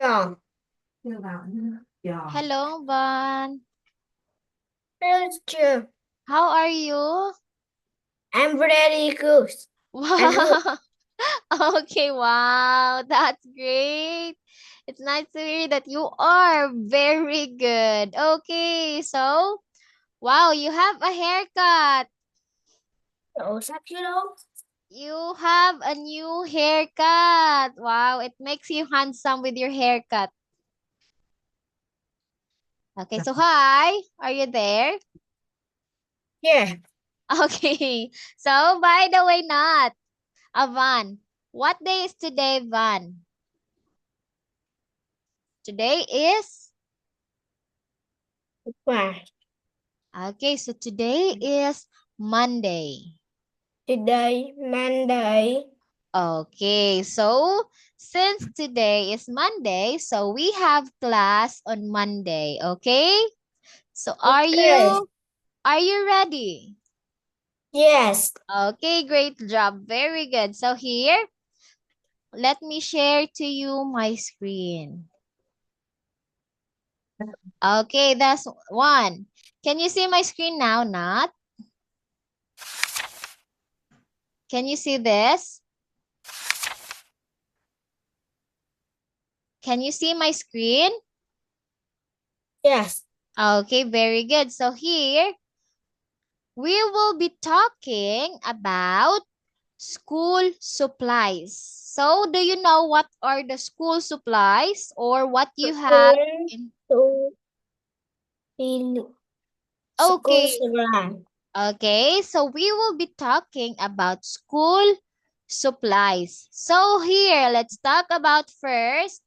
Yeah. Hello, Van. Hello, teacher. How are you? I'm very good. And you? Wow. Okay, wow. That's great. It's nice to hear that you are very good. Okay, so, wow, you have a haircut. Oh, Sakiro? You have a new haircut. Wow, it makes you handsome with your haircut. Okay, so hi. Are you there? Yeah. Okay. So, by the way, Nat, Van, what day is today, Van? Today is, Why? okay, so today is Monday. Today, Monday. Okay, so since today is Monday, so we have class on Monday, okay? So Okay. are you ready? Yes. Okay, great job. Very good. So here, let me share to you my screen. Okay, that's one. Can you see my screen now, Nat? Can you see this? Can you see my screen? Yes. Okay, very good. So here, we will be talking about school supplies. So do you know what are the school supplies or what you have School in? to school Okay, supply. okay. So we will be talking about school supplies. So here, let's talk about first.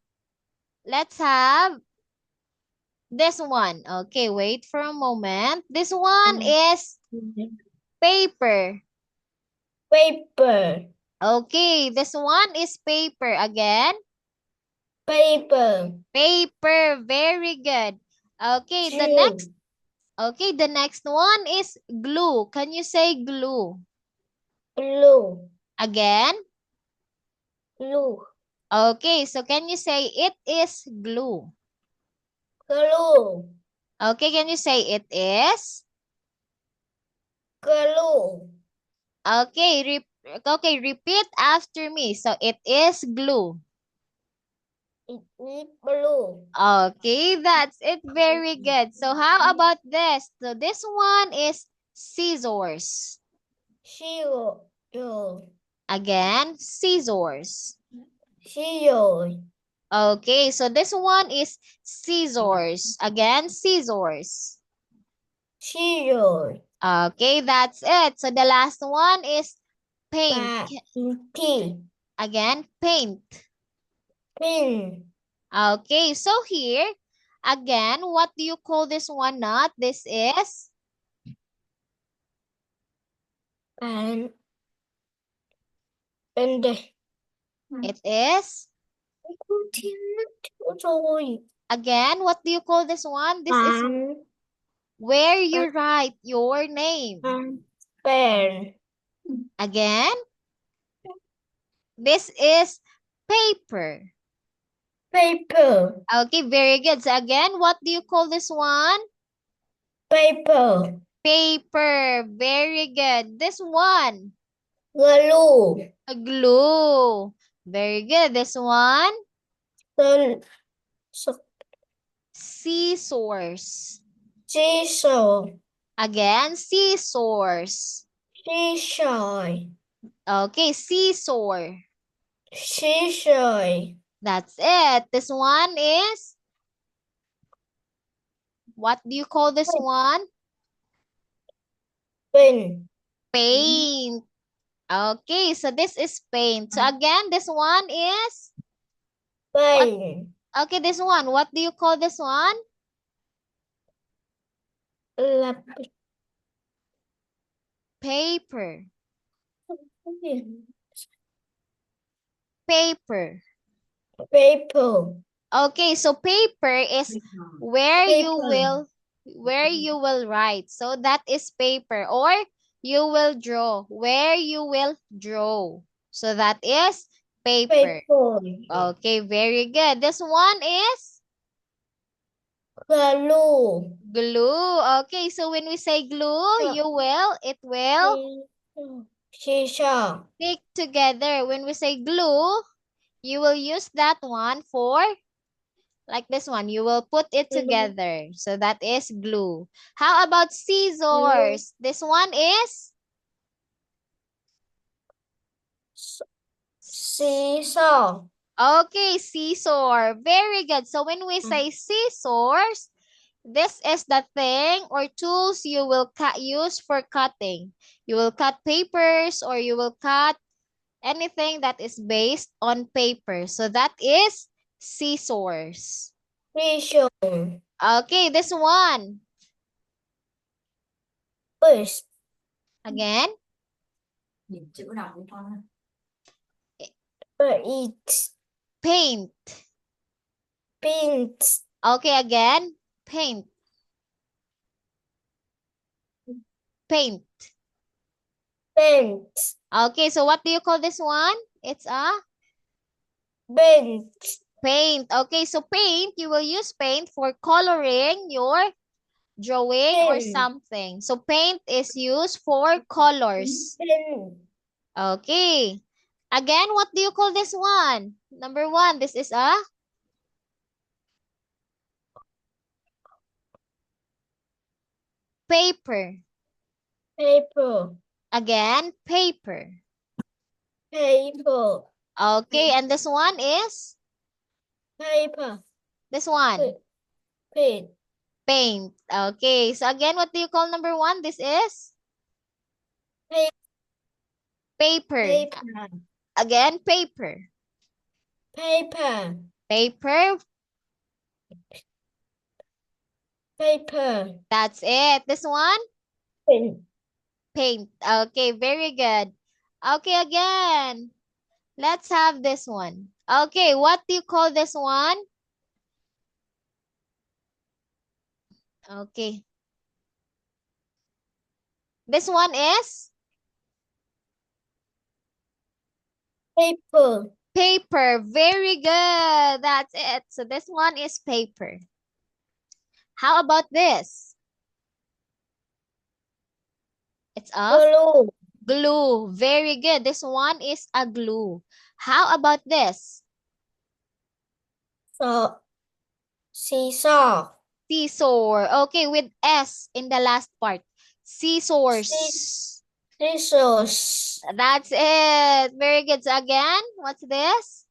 Let's have this one. Okay, wait for a moment. This one is paper. Paper. Okay, this one is paper again. Paper. Paper, very good. Okay, Two. the next one is glue. Can you say glue? Blue. Again? Blue. Okay, so can you say it is glue? Glue. Okay, can you say it is? Glue. Okay, okay, repeat after me. So it is glue. It is blue. Okay, that's it. Very good. So how about this? So this one is scissors. Zero. Zero. Again, scissors. Zero. Okay, so this one is scissors. Again, scissors. Zero. Okay, that's it. So the last one is paint. P. Again, paint. Pin. Okay, so here, again, what do you call this one? Not this is? And the It is? rồi. Again, what do you call this one? This is And where you write your name. pen. Again, this is paper. Paper. Okay, very good. So again, what do you call this one? Paper. Paper. Very good. This one, Glue. a glue. Very good. This one, Then scissors. scissors. Again, scissors. Scissors. Okay, scissor. Scissors. That's it. This one is, what do you call this one? Pen. Paint. Okay, so this is paint. So again, this one is, what? Pen. Okay, this one, what do you call this one? Lapis. Paper. Paper. Paper. Okay, so paper is where you Paper. will write. So that is paper, or you will draw, where you will draw. So that is Paper. Paper. Okay, very good. This one is Glue. glue. Okay, so when we say glue, it will Seesaw. stick together. When we say glue, you will use that one for, like this one, you will put it together. So that is glue. How about scissors? This one is Seesaw. okay, scissor. Very good. So when we say scissors, this is the thing or tools you will use for cutting. You will cut papers or you will cut anything that is based on paper. So that is scissors. Seesaw. Okay, this one. Brush. Again. Eat. Paint. Paint. Okay, again. Paint. Paint. Paint. Okay, so what do you call this one? It's a Paint. paint. Okay, so paint, you will use paint for coloring your drawing or something. So paint is used for colors. Paint. Okay. Again, what do you call this one? Number one, this is a paper. Paper. Again, paper. Paper. Okay, and this one is? Paper. This one? Paint. Paint. Okay, so again, what do you call number one? This is? Paper. Paper. Again, paper. Paper. Paper. Paper. That's it. This one? Paint. Paint. Okay, very good. Okay, again. Let's have this one. Okay, what do you call this one? Okay. This one is? Paper. Paper. Very good. That's it. So this one is paper. How about this? It's a Glue. glue. Very good. This one is a glue. How about this? So, seesaw. Scissor. Okay, with S in the last part. Scissors. Scissors. That's it. Very good. So again, what's this?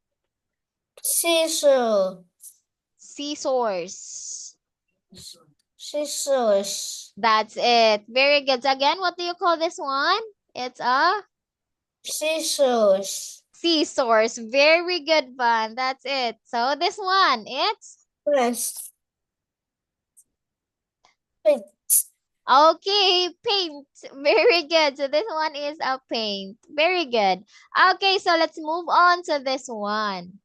Scissors. Scissors. Scissors. That's it. Very good. So again, what do you call this one? It's a Scissors. scissors. Very good, Van. That's it. So this one, it's? Press. Paint. Okay, paint. Very good. So this one is a paint. Very good. Okay, so let's move on to this one.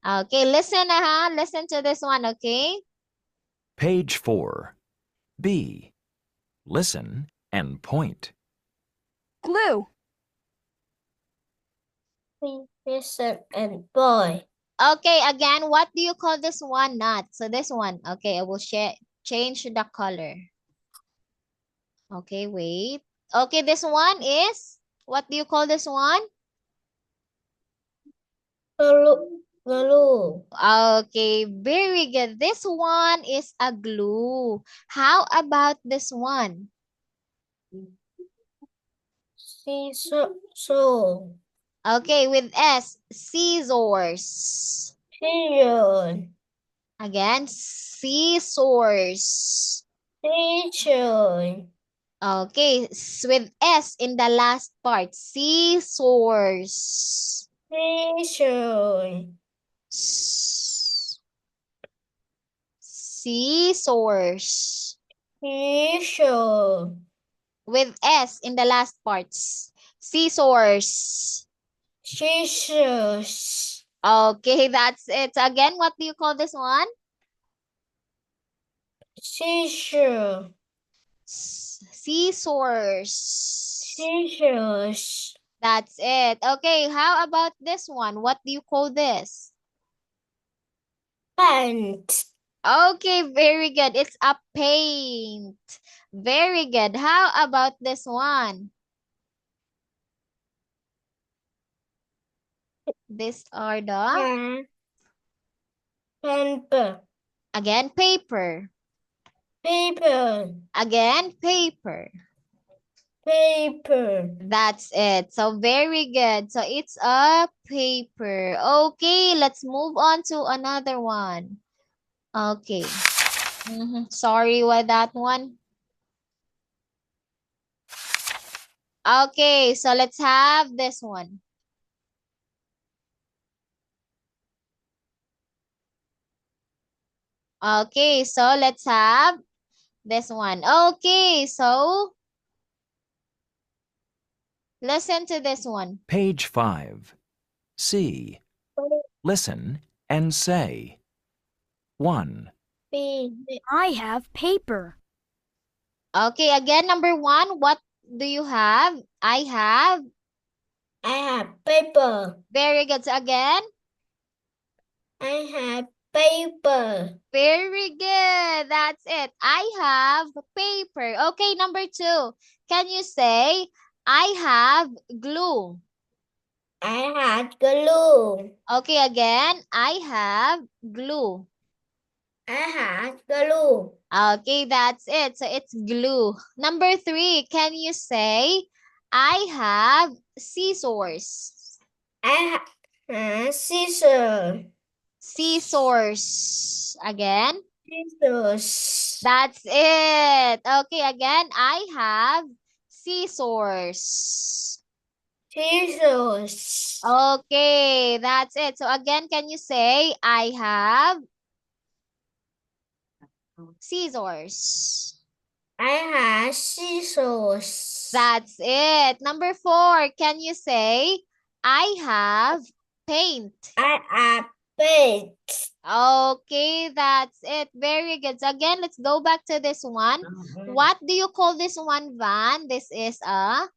Okay, listen, listen to this one, okay? Page 4. B. Listen and point. Glue. Listen and boy. Okay, again, what do you call this one? Not. So this one, okay, I will change the color. Okay, wait. Okay, this one is, what do you call this one? Glue. Glue. Okay, very good. This one is a glue. How about this one? Scissors. Okay, with S, scissors. Scissors. Again, scissors. Scissors. Okay, with S in the last part, scissors. Scissors. Scissors. Scissors. With S in the last parts. Scissors. Scissors. Okay, that's it. So again, what do you call this one? Scissors. Scissors. Scissors. That's it. Okay, how about this one? What do you call this? Paint. Okay, very good. It's a paint. Very good. How about this one? These are the, Paper. again, paper. Paper. Again, paper. Paper. That's it. So very good. So it's a paper. Okay, let's move on to another one. Okay. Sorry with that one. Okay, so let's have this one. Okay, so let's have this one. Okay, so listen to this one. Page 5. C. Listen and say. 1, I have paper. Okay, again, number 1, what do you have? I have. I have paper. Very good. So again, I have paper. very good. That's it. I have paper. Okay, number 2. Can you say, I have glue? I have glue. Okay, again, I have glue. I have glue. Okay, that's it. So it's glue. Number 3, can you say, I have scissors? I have scissors. Scissors. Again, Scissors. that's it. Okay, again, I have scissors. Scissors. Okay, that's it. So again, can you say, I have scissors? I have scissors. That's it. Number 4, can you say, I have paint? I have paint. Okay, that's it. Very good. So again, let's go back to this one. What do you call this one, Van? This is a,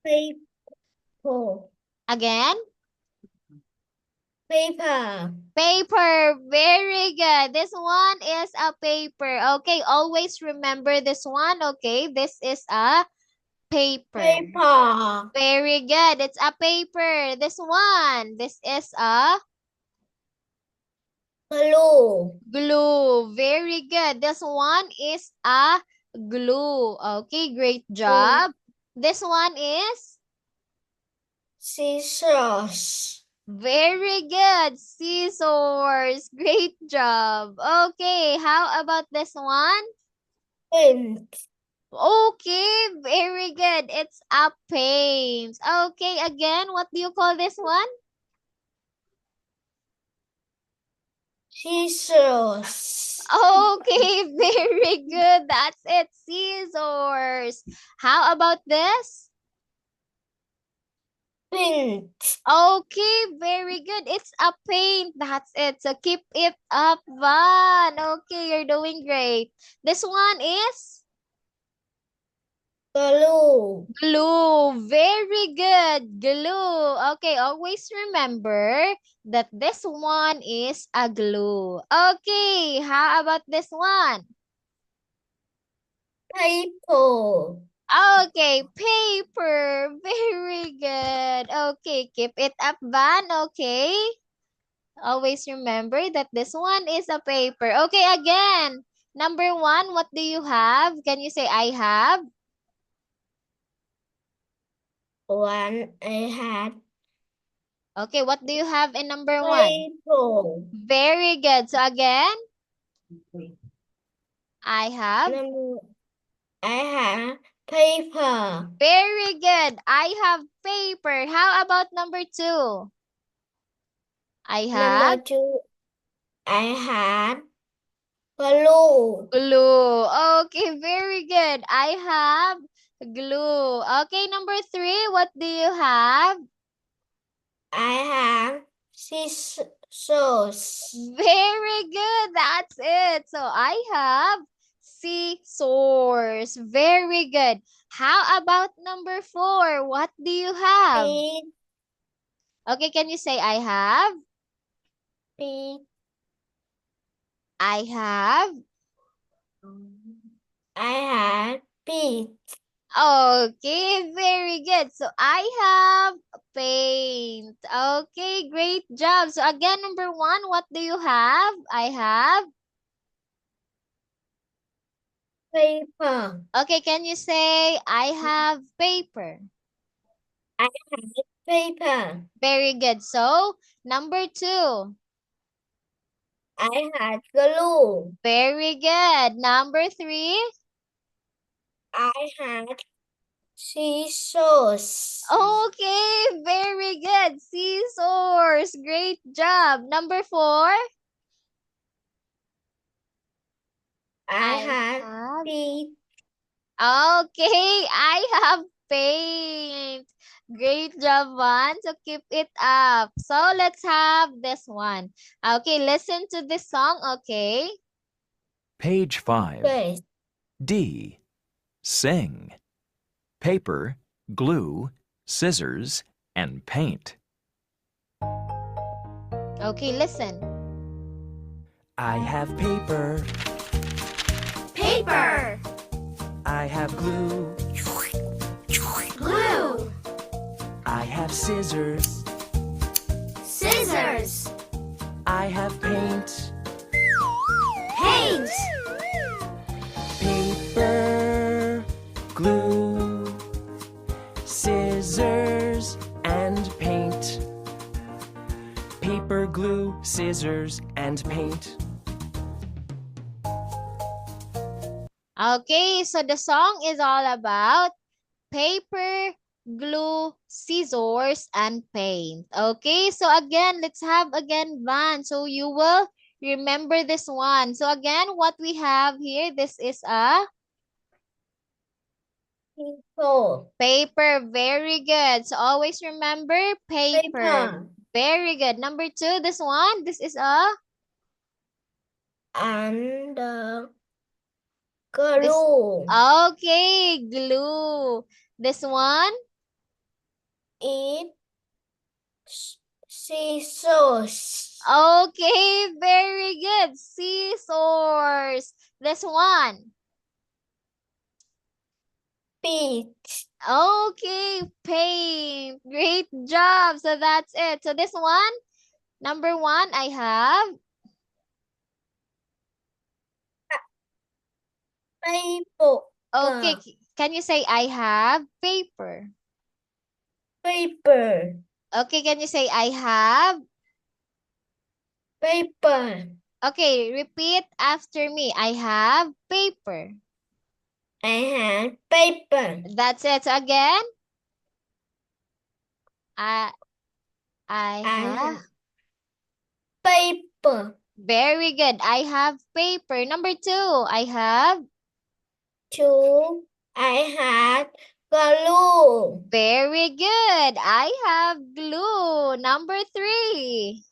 Paper. again, Paper. paper. Very good. This one is a paper. Okay, always remember this one. Okay, this is a paper. Paper. Very good. It's a paper. This one. This is a Glue. glue. Very good. This one is a glue. Okay, great job. This one is Scissors. very good. Scissors. Great job. Okay, how about this one? Paint. Okay, very good. It's a paint. Okay, again, what do you call this one? Scissors. Okay, very good. That's it. Scissors. How about this? Paint. Okay, very good. It's a paint. That's it. So keep it up, Van. Okay, you're doing great. This one is Glue. glue. Very good. Glue. Okay, always remember that this one is a glue. Okay, how about this one? Paper. Okay, paper. Very good. Okay, keep it up, Van. Okay. Always remember that this one is a paper. Okay, again. Number 1, what do you have? Can you say I have? One. I had Okay, what do you have in number 1? paper. Very good. So again, I have. I have paper. Very good. I have paper. How about number 2? I have Number 2. I had glue. glue. Okay, very good. I have glue. Okay, number 3, what do you have? I have scissors. Very good. That's it. So I have scissors. Very good. How about number 4? What do you have? Peach. Okay, can you say I have? Peach. I have. I had peach. Okay, very good. So I have paint. Okay, great job. So again, number 1, what do you have? I have. Paper. Okay, can you say I have paper? I had paper. Very good. So number 2. I had glue. Very good. Number 3. I had scissors. Okay, very good. Scissors. Great job. Number 4. I had have. peach. Okay, I have paint. Great job, Juan. So keep it up. So let's have this one. Okay, listen to this song, okay? Page 5. Yes. D. Sing. Paper, glue, scissors, and paint. Okay, listen. I have paper. Paper. I have glue. Glue. I have scissors. Scissors. I have paint. Paint. Paper, glue, scissors, and paint. Paper, glue, scissors, and paint. Okay, so the song is all about paper, glue, scissors, and paint. Okay, so again, let's have again Van. So you will remember this one. So again, what we have here, this is a Pencil. paper. Very good. So always remember paper. Paper. Very good. Number 2, this one, this is a And glue. okay, glue. This one, It scissors. okay, very good. Scissors. This one. Peach. Okay, paint. Great job. So that's it. So this one, number 1, I have. Paper. Okay, can you say I have paper? Paper. Okay, can you say I have? Paper. Okay, repeat after me. I have paper. I had paper. That's it. So again, I I have. have paper. Very good. I have paper. Number 2, I have. 2. I had glue. Very good. I have glue. Number 3.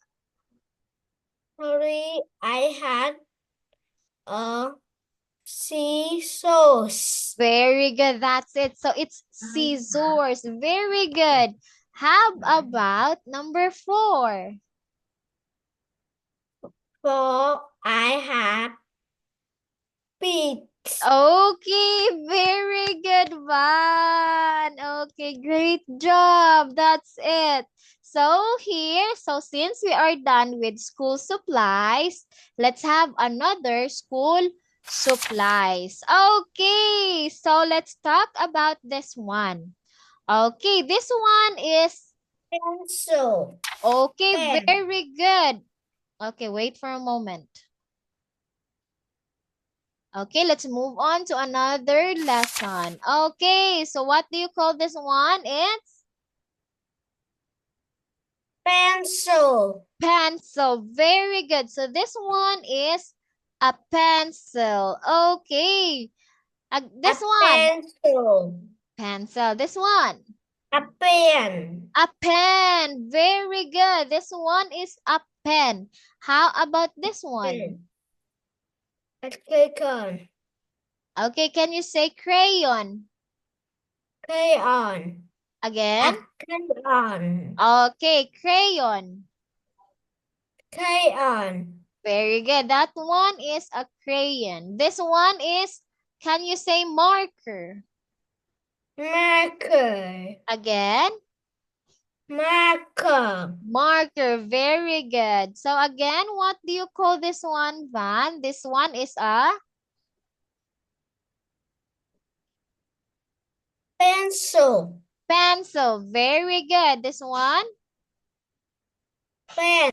3. I had scissors. Very good. That's it. So it's scissors. Very good. How about number 4? 4. I had peach. Okay, very good, Van. Okay, great job. That's it. So here, so since we are done with school supplies, let's have another school supplies. Okay, so let's talk about this one. Okay, this one is, Pencil. okay, Pen. very good. Okay, wait for a moment. Okay, let's move on to another lesson. Okay, so what do you call this one? It's Pencil. pencil. Very good. So this one is a pencil. Okay. This one, Pencil. pencil. This one, A pen. a pen. Very good. This one is a pen. How about this one? A crayon. Okay, can you say crayon? Crayon. Again? Crayon. Okay, crayon. Crayon. Very good. That one is a crayon. This one is, can you say marker? Marker. Again? Marker. Marker. Very good. So again, what do you call this one, Van? This one is a Pencil. pencil. Very good. This one? Pen.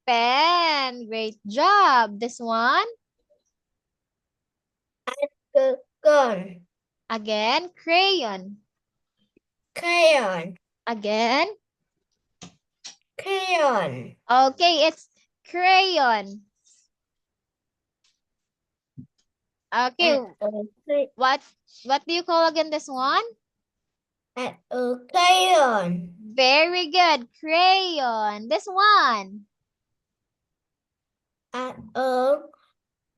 Pen. Great job. This one? Gun. Again, crayon. Crayon. Again? Crayon. Okay, it's crayon. Okay, what do you call again this one? Crayon. Very good. Crayon. This one.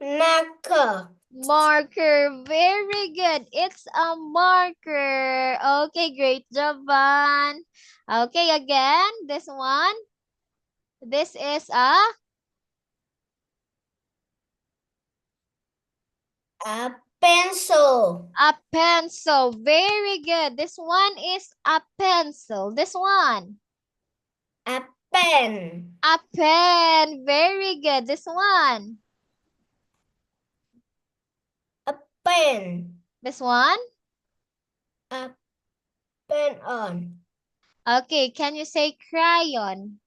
Marker. Marker. Very good. It's a marker. Okay, great job, Van. Okay, again, this one. This is A pencil. a pencil. Very good. This one is a pencil. This one. A pen. A pen. Very good. This one. A pen. This one. A pen on. Okay, can you say crayon?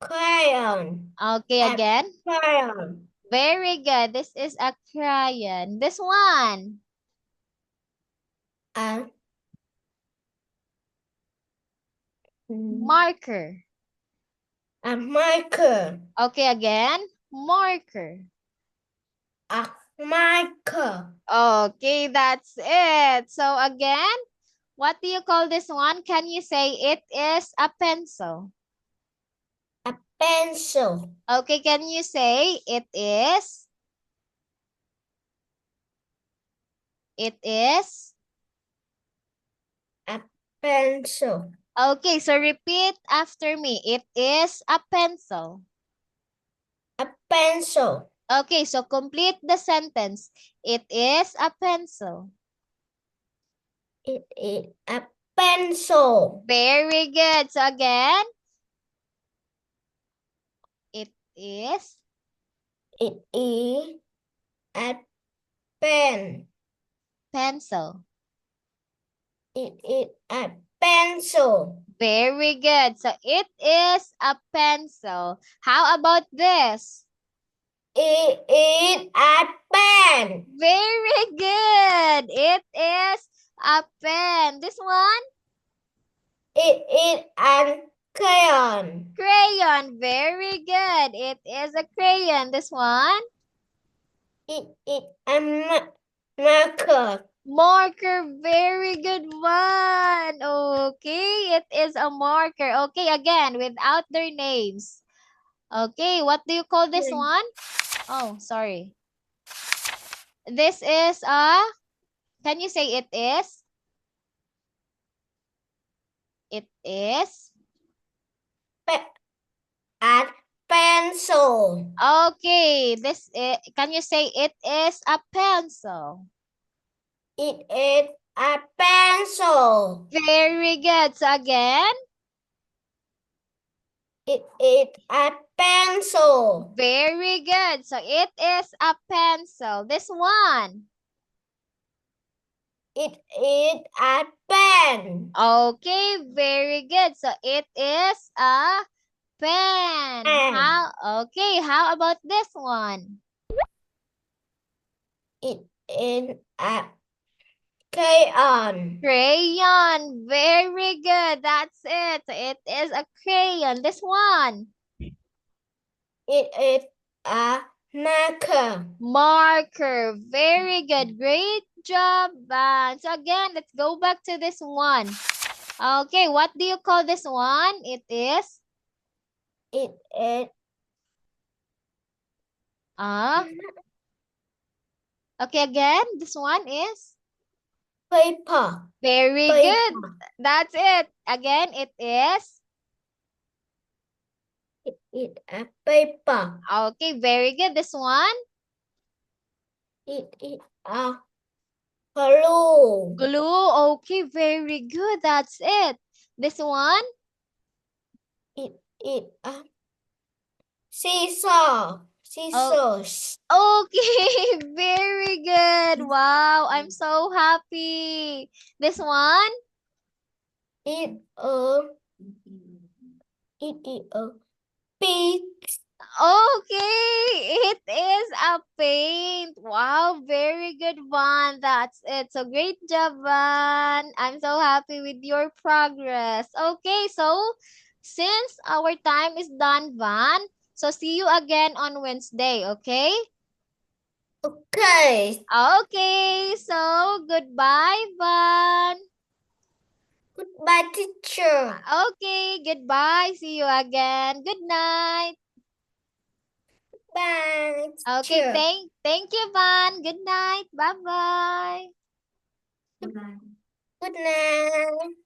Crayon. Okay, A again. crayon. Very good. This is a crayon. This one. A Marker. a marker. Okay, again. Marker. A marker. Okay, that's it. So again, what do you call this one? Can you say it is a pencil? A pencil. Okay, can you say it is? It is? A pencil. Okay, so repeat after me. It is a pencil. A pencil. Okay, so complete the sentence. It is a pencil. It is a pencil. Very good. So again, it is It is a pen. pencil. It is a pencil. Very good. So it is a pencil. How about this? It is a pen. Very good. It is a pen. This one? It is a crayon. Crayon. Very good. It is a crayon. This one? It is a marker. Marker. Very good one. Okay. It is a marker. Okay. Again, without their names. Okay. What do you call this one? Oh, sorry. This is a, can you say it is? It is? A pencil. Okay, this is, can you say it is a pencil? It is a pencil. Very good. So again? It is a pencil. Very good. So it is a pencil. This one? It is a pen. Okay, very good. So it is a pen. Pen. Okay, how about this one? It is a crayon. Crayon. Very good. That's it. So it is a crayon. This one? It is a marker. Marker. Very good. Great job, Van. So again, let's go back to this one. Okay, what do you call this one? It is? It is Okay, again, this one is? Paper. Very Paper. good. That's it. Again, it is. It a paper. Okay, very good. This one. It a glue. Glue. Okay, very good. That's it. This one. It a seesaw. Scissors. Okay, very good. Wow, I'm so happy. This one. It a paint. Okay, it is a paint. Wow, very good, Van. That's it. So great job, Van. I'm so happy with your progress. Okay, so since our time is done, Van, so see you again on Wednesday, okay? Okay. Okay, so goodbye, Van. Goodbye, teacher. Okay, goodbye. See you again. Good night. Bye, Okay, teacher. thank you, Van. Good night. Bye-bye. Good night.